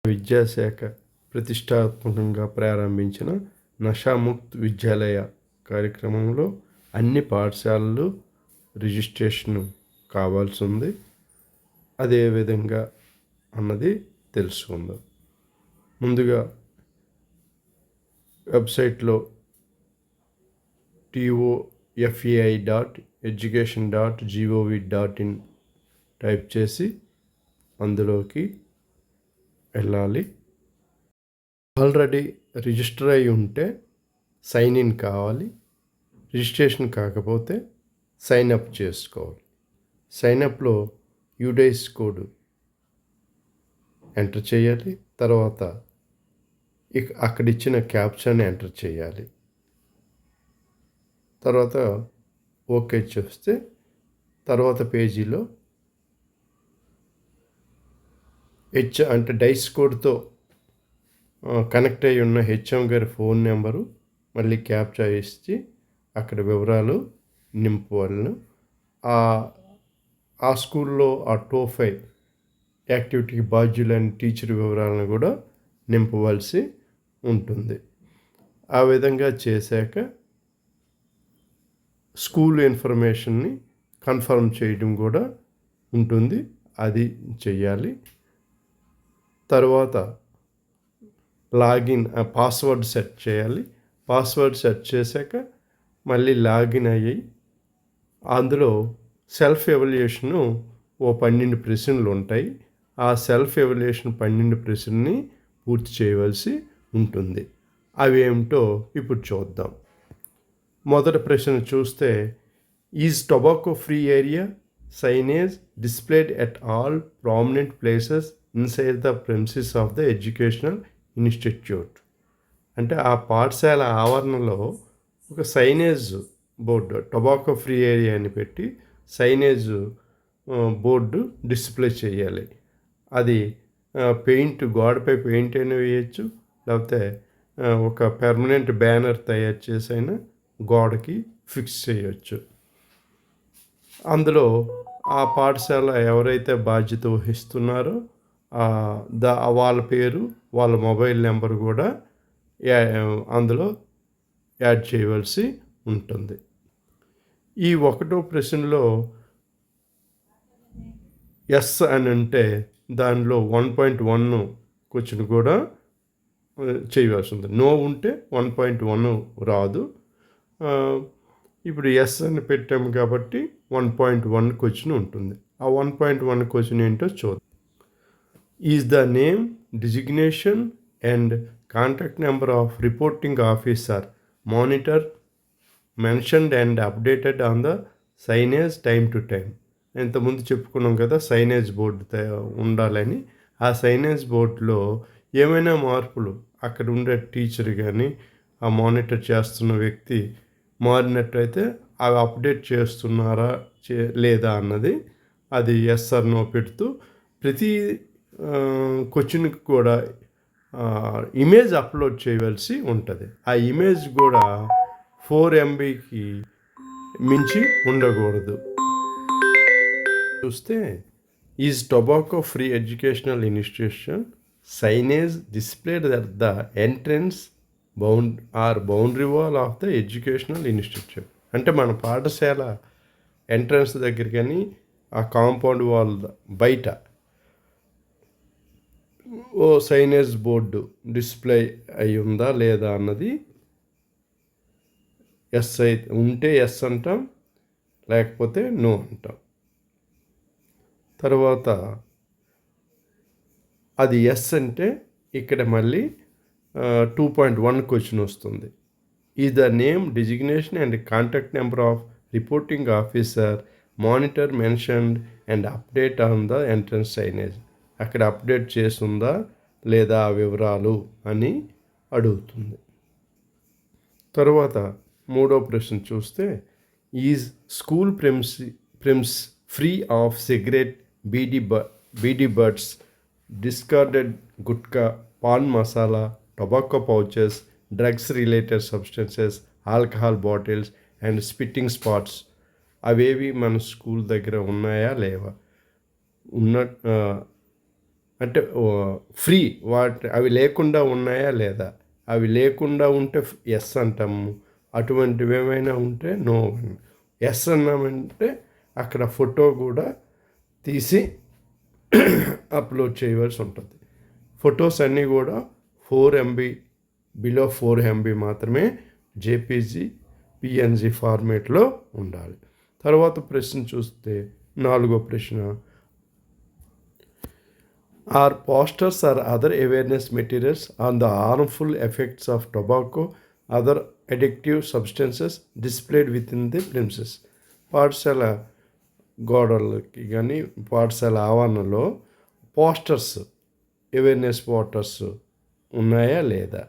విద్యాశాఖ ప్రతిష్టాత్మకంగా ప్రారంభించిన నషాముక్త్ విద్యాలయ కార్యక్రమంలో అన్ని పాఠశాలలు రిజిస్ట్రేషన్ కావాల్సి ఉంది. అదేవిధంగా అన్నది తెలుసుకుందాం. ముందుగా వెబ్సైట్లో tofai.education.gov.in టైప్ చేసి అందులోకి వెళ్ళాలి. ఆల్రెడీ రిజిస్టర్ అయి ఉంటే సైన్ ఇన్ కావాలి. రిజిస్ట్రేషన్ కాకపోతే సైన్ అప్ చేసుకోవాలి. సైన్ అప్లో యూడైస్ కోడ్ ఎంటర్ చేయాలి. తర్వాత అక్కడ ఇచ్చిన క్యాప్షన్ ఎంటర్ చేయాలి. తర్వాత ఓకే చేస్తే తర్వాత పేజీలో అంటే డైస్ కోడ్తో కనెక్ట్ అయి ఉన్న హెచ్ఎం గారి ఫోన్ నెంబరు మళ్ళీ క్యాప్చా ఇచ్చి అక్కడ వివరాలు నింపవలను. ఆ స్కూల్లో ఆ టోఫై యాక్టివిటీకి బాధ్యులైన టీచర్ వివరాలను కూడా నింపవలసి ఉంటుంది. ఆ విధంగా చేశాక స్కూల్ ఇన్ఫర్మేషన్ని కన్ఫర్మ్ చేయడం కూడా ఉంటుంది. అది చెయ్యాలి. తర్వాత లాగిన్ పాస్వర్డ్ సెట్ చేయాలి. పాస్వర్డ్ సెట్ చేశాక మళ్ళీ లాగిన్ అయ్యి అందులో సెల్ఫ్ ఎవాల్యుయేషను 12 ప్రశ్నలు ఉంటాయి. ఆ సెల్ఫ్ ఎవాల్యుయేషన్ 12 ప్రశ్నల్ని పూర్తి చేయవలసి ఉంటుంది. అవి ఏమిటో ఇప్పుడు చూద్దాం. మొదటి ప్రశ్న చూస్తే, is tobacco free area signage displayed at all prominent places inside the premises of the educational institute. అంటే ఆ పాఠశాల ఆవరణలో ఒక signage board tobacco free area అని పెట్టి సైనేజ్ బోర్డు డిస్ప్లే చేయాలి. అది పెయింట్ గోడపై పెయింట్ అయినా వేయచ్చు, లేకపోతే ఒక పెర్మనెంట్ బ్యానర్ తయారు చేసి అయినా గోడకి ఫిక్స్ చేయవచ్చు. అందులో ఆ పాఠశాల ఎవరైతే బాధ్యత వహిస్తున్నారో వాళ్ళ పేరు, వాళ్ళ మొబైల్ నెంబర్ కూడా అందులో యాడ్ చేయవలసి ఉంటుంది. ఈ 1వ ప్రశ్నలో ఎస్ అని అంటే దానిలో 1.1 క్వశ్చన్ కూడా చేయవలసి ఉంది. నో ఉంటే 1.1 రాదు. ఇప్పుడు ఎస్ అని పెట్టాము కాబట్టి 1.1 క్వశ్చన్ ఉంటుంది. ఆ 1.1 క్వశ్చన్ ఏంటో చూద్దాం. Is the name, designation and contact number of reporting officer monitor mentioned and updated on the signage time to time. ఇంతకుముందు చెప్పుకున్నాం కదా సైనేజ్ బోర్డు ఉండాలని. ఆ సైనేజ్ బోర్డులో ఏమైనా మార్పులు అక్కడ ఉండే టీచర్ కానీ ఆ మానిటర్ చేస్తున్న వ్యక్తి మారినట్టయితే అవి అప్డేట్ చేస్తున్నారా లేదా అన్నది అది ఎస్ ఆర్ నో పెడుతూ ప్రతి క్వశ్చన్కి కూడా ఇమేజ్ అప్లోడ్ చేయవలసి ఉంటుంది. ఆ ఇమేజ్ కూడా 4 MBకి మించి ఉండకూడదు. చూస్తే is tobacco free educational institution signage displayed at the entrance boundary wall of the educational institute. అంటే మన పాఠశాల ఎంట్రన్స్ దగ్గర కానీ ఆ కాంపౌండ్ వాల్ బయట సైనేజ్ బోర్డు డిస్ప్లే అయి ఉందా లేదా అన్నది ఎస్ అయితే ఉంటే ఎస్ అంటాం, లేకపోతే నో అంటాం. తర్వాత అది ఎస్ అంటే ఇక్కడ మళ్ళీ 2.1 క్వశ్చన్ వస్తుంది. Is the name, designation and contact number of reporting officer monitor mentioned and update on the entrance signage. అక్కడ అప్డేట్ చేస్తుందా లేదా ఆ వివరాలు అని అడుగుతుంది. తర్వాత 3వ ప్రశ్న చూస్తే, is school premises free of cigarette, beedi butts, discarded gutka, pan masala, tobacco pouches, drugs-related substances, alcohol bottles and spitting spots అవేవి మన స్కూల్ దగ్గర ఉన్నాయా లేవా? అంటే ఫ్రీ అవి లేకుండా ఉన్నాయా లేదా, అవి లేకుండా ఉంటే ఎస్ అంటాము, అటువంటివి ఏమైనా ఉంటే నో. ఎస్ అన్నామంటే అక్కడ ఫోటో కూడా తీసి అప్లోడ్ చేయవలసి ఉంటుంది. ఫొటోస్ అన్నీ కూడా 4 MB, బిలో 4 MB మాత్రమే జేపీజీ పిఎన్జీ ఫార్మేట్లో ఉండాలి. తర్వాత ప్రశ్న చూస్తే 4వ ప్రశ్న, are posters or other awareness materials on the harmful effects of tobacco other addictive substances displayed within the premises. పాఠశాల గోడలకి కానీ పాఠశాల ఆవరణలో పోస్టర్స్, అవేర్నెస్ పోస్టర్స్ ఉన్నాయా లేదా,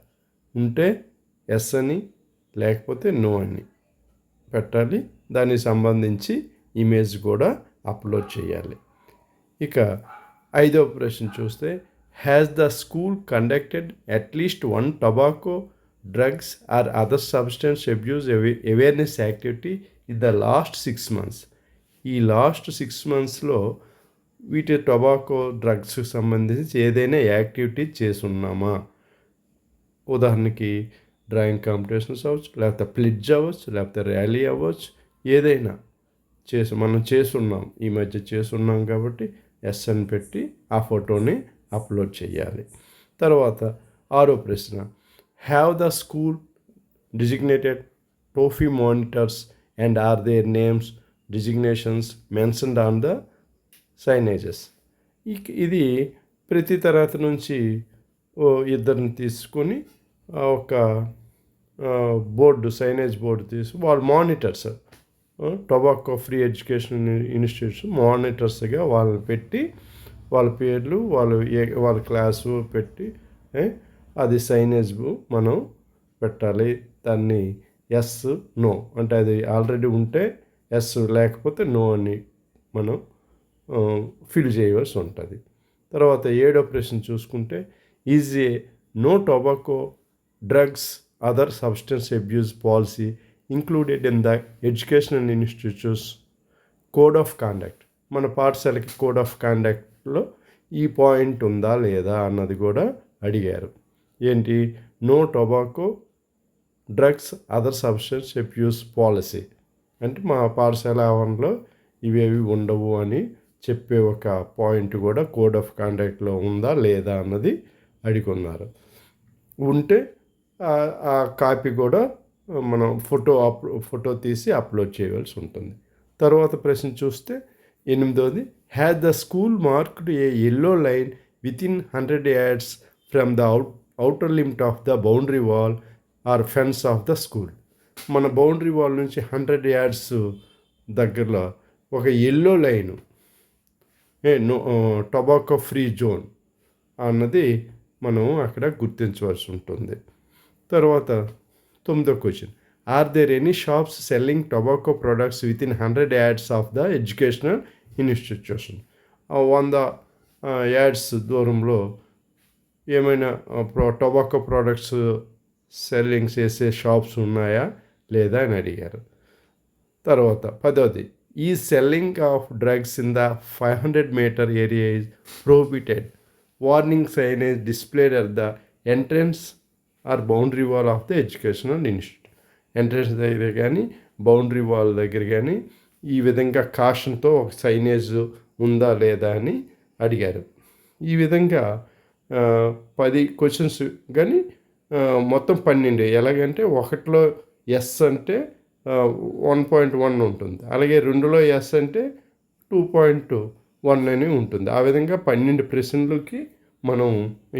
ఉంటే ఎస్ అని లేకపోతే నో అని పెట్టాలి. దానికి సంబంధించి ఇమేజ్ కూడా అప్లోడ్ చేయాలి. ఇక 5వ ప్రశ్న చూస్తే, has the school conducted at least 1 tobacco, drugs or other substance abuse awareness activity in the last 6 months. ఈ లాస్ట్ 6 monthsలో వీటి టొబాకో, డ్రగ్స్కి సంబంధించి ఏదైనా యాక్టివిటీ చేసున్నామా? ఉదాహరణకి డ్రాయింగ్ కాంపిటీషన్స్ అవ్వచ్చు, లేకపోతే ప్లిడ్జ్ అవ్వచ్చు, లేకపోతే ర్యాలీ అవ్వచ్చు, ఏదైనా మనం చేసున్నాం, ఈ మధ్య చేసున్నాం కాబట్టి ఎస్ అని పెట్టి ఆ ఫోటోని అప్లోడ్ చేయాలి. తర్వాత 6వ ప్రశ్న, have the school designated TOFEI monitors and are their names designations mentioned on the signages. ఇది ప్రతి తరగతి నుంచి ఇద్దరిని తీసుకొని ఒక బోర్డు, సైనేజ్ బోర్డు తీసి వాళ్ళు monitors, tobacco free education institutes మానిటర్స్గా వాళ్ళని పెట్టి వాళ్ళ పేర్లు వాళ్ళ క్లాసు పెట్టి అది సైనేజ్ మనం పెట్టాలి. దాన్ని ఎస్, నో అంటే అది ఆల్రెడీ ఉంటే ఎస్, లేకపోతే నో అని మనం ఫిల్ చేయవలసి ఉంటుంది. తర్వాత 7వ ప్రశ్న చూసుకుంటే, is a no tobacco, drugs, other substance abuse policy included in the educational institutes code of conduct. మన పాఠశాలకి కోడ్ ఆఫ్ కాండక్ట్లో ఈ పాయింట్ ఉందా లేదా అన్నది కూడా అడిగారు. ఏంటి? No tobacco, drugs, other substance abuse policy అంటే మా పాఠశాల ఆవరణలో ఇవేవి ఉండవు అని చెప్పే ఒక పాయింట్ కూడా కోడ్ ఆఫ్ కాండక్ట్లో ఉందా లేదా అన్నది అడుగున్నారు. ఉంటే ఆ కాపీ కూడా మనం ఫోటో తీసి అప్లోడ్ చేయవలసి ఉంటుంది. తర్వాత ప్రశ్న చూస్తే 8వది, has the school marked a yellow line within 100 yards from the outer limit of the boundary wall or fence of the school. మన బౌండరీ వాల్ నుంచి 100 yards దగ్గరలో ఒక yellow line, tobacco free zone అన్నది మనం అక్కడ గుర్తించవలసి ఉంటుంది. తర్వాత 9వ question, are there any shops selling tobacco products within 100 yards of the educational institution. 100 yards దూరంలో ఏమైనా టొబాకో ప్రోడక్ట్స్ సెల్లింగ్ చేసే షాప్స్ ఉన్నాయా లేదా అని అడిగారు. తర్వాత 10వది, ఈ selling of drugs in the 500 meter area is prohibited. Warning signage displayed at the entrance or boundary wall of the educational institute. Entrance దగ్గర కానీ బౌండరీ వాల్ దగ్గర కానీ ఈ విధంగా కాషన్తో ఒక సైనేజ్ ఉందా లేదా అని అడిగారు. ఈ విధంగా 10 క్వశ్చన్స్ కానీ మొత్తం 12. ఎలాగంటే 1లో ఎస్ అంటే 1.1 ఉంటుంది, అలాగే 2లో ఎస్ అంటే 2.1 అని ఉంటుంది. ఆ విధంగా 12 ప్రశ్నలకి మనం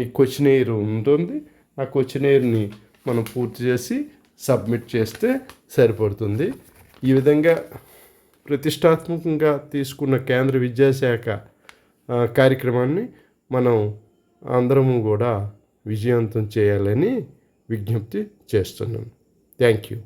ఈ క్వశ్చనైర్ ఉంటుంది. ఆ క్వశ్చనైర్ని మనం పూర్తి చేసి సబ్మిట్ చేస్తే సరిపడుతుంది. ఈ విధంగా ప్రతిష్టాత్మకంగా తీసుకున్న కేంద్ర విద్యాశాఖ కార్యక్రమాన్ని మనం అందరము కూడా విజయవంతం చేయాలని విజ్ఞప్తి చేస్తున్నాను. Thank you.